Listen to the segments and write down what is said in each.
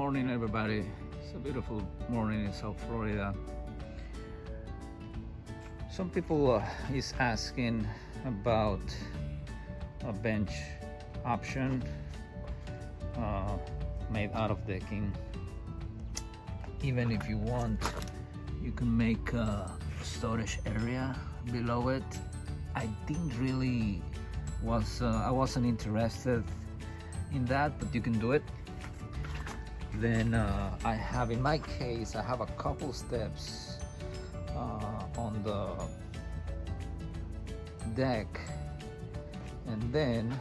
morning, everybody. It's a beautiful morning in South Florida. Some people is asking about a bench option made out of decking. Even if you want, you can make a storage area below it. I didn't really I wasn't interested in that, but you can do it. Then I have, in my case, I have a couple steps on the deck, and then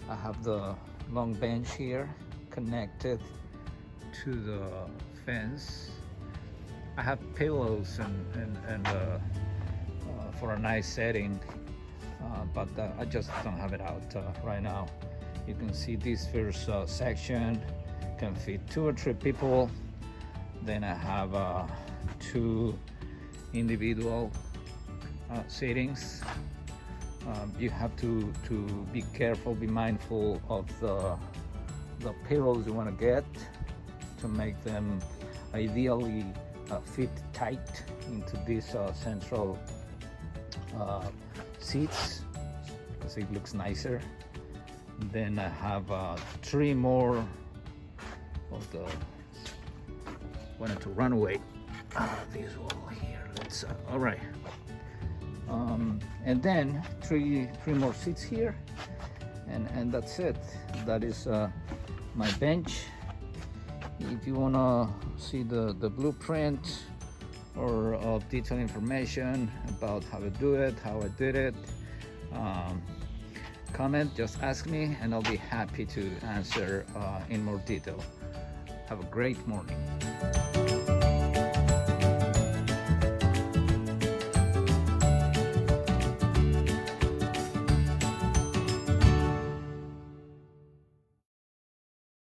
I have the long bench here connected to the fence. I have pillows and for a nice setting, but I just don't have it out right now. You can see this first section can fit 2 or 3 people. Then I have 2 individual seatings. You have to be careful, be mindful of the pillows you want to get to make them ideally fit tight into these central seats, because it looks nicer. Then I have 3 more of the, wanted to run away, this wall here. Let's all right, and then three more seats here, and that's it. That is my bench. If you want to see the blueprint or detailed information about how to do it, how I did it, comment, just ask me, and I'll be happy to answer in more detail. Have a great morning.